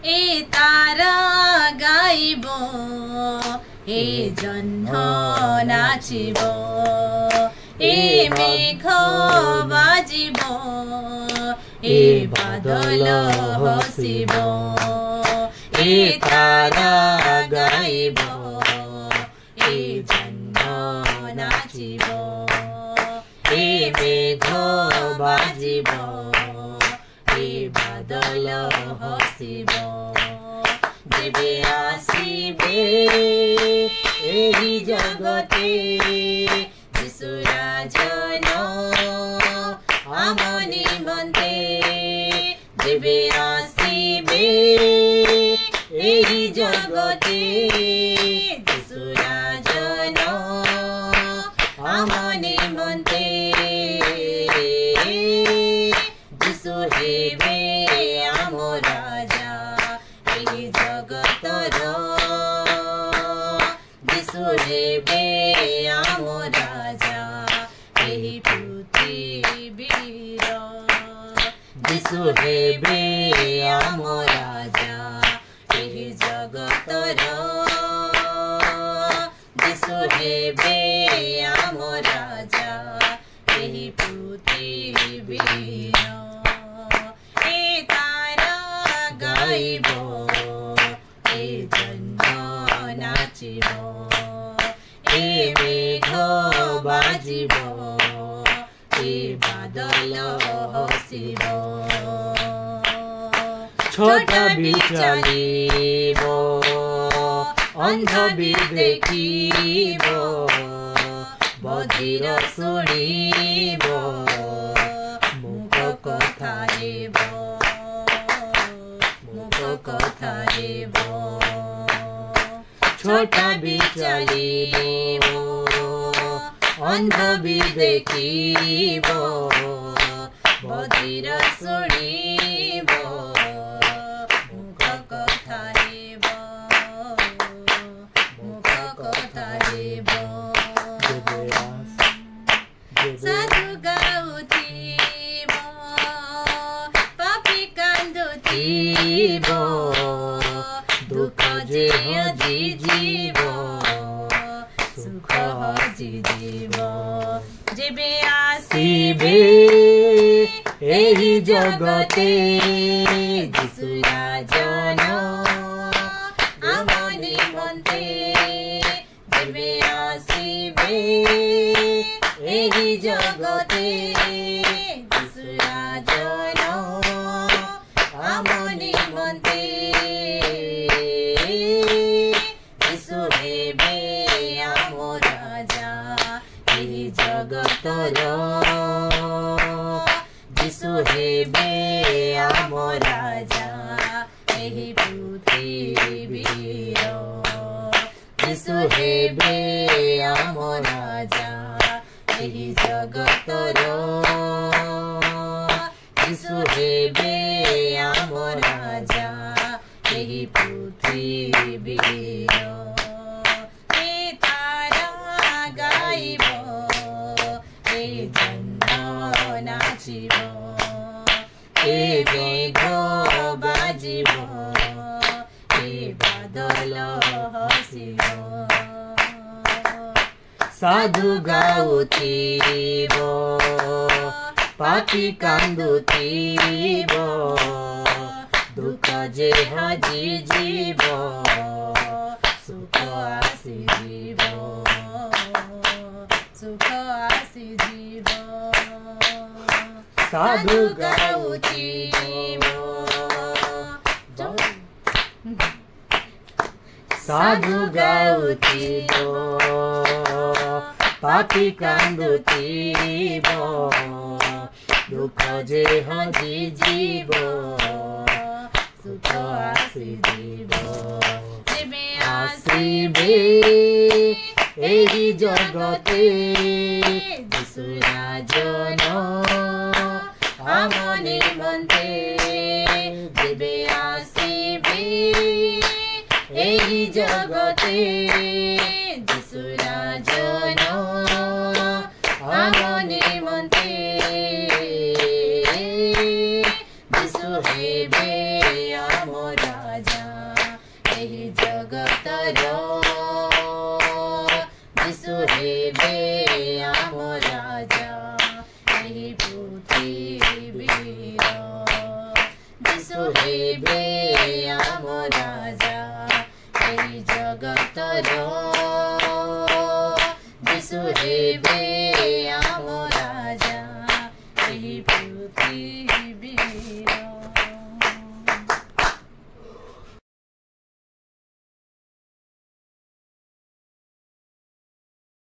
ए तारा गाइब ए जह्न नाचिब ए मेघ बाजिब ए बादल हसिब ए तारा गाइब ए जह्न नाचिब ए मेघ बाजिब ए बादल हसिब जेबे आसिबे एही जगते यीशु राजन आम निमन्ते जेबे आसिबे एही जगते यीशु राजन आम निमन्ते यीशु हेबे आम राजा एही जगतर यीशु हेबे आम राजा एही पृथ्वीर यीशु हेबे आम राजा एही जगतर यीशु हेबे आम राजा एही पृथ्वीर ए तारा गाइब ए जह्न नाचिब ए मेघ बाजिब ए बादल हसिब छोटा भी चलिब अंध भी देखिब बधिर शुणिब मुख कथा हेब मुख कथा हेब छोटा भी चलिब अंध भी देखिब बधिर शुणिब मुख कथा हेब मुख कथा हेब साधु गाउथिब पापी कान्दुथिब दुःख जे हजिजिब सुख हजिजिब जेबे आसिबे एही जगते यीशु राजन आम निमन्ते जेबे आसिबे एही जगते यीशु राजन आम निमन्ते यीशु हेबे आम राजा एही जगतर यीशु हेबे आम राजा एही पृथ्वीर यीशु हेबे आम राजा एही जगतर यीशु हेबे आम राजा एही पृथ्वीर ए तारा गाइब ए जह्न नाचिब ए मेघ बाजिब ए बादल हसिब साधु गाउथिब पापी कान्दुथिब दुःख जे हजिजिब सुख आसिजिब सुख आसिजिब साधु गाउथिब साधु गाउथिब पापी कान्दुथिब दुःख जे हजिजिब सुख आसिजिब जेबे आसिबे एही जगते यीशु राजन आम निमन्ते जेबे आसिबे एही जगते यीशु राजन आम निमन्ते यीशु हेबे आम राजा राजा एही जगतर यीशु हेबे आम राजा एही पृथ्वीर यीशु हेबे आम राजा एही जगतर यीशु हेबे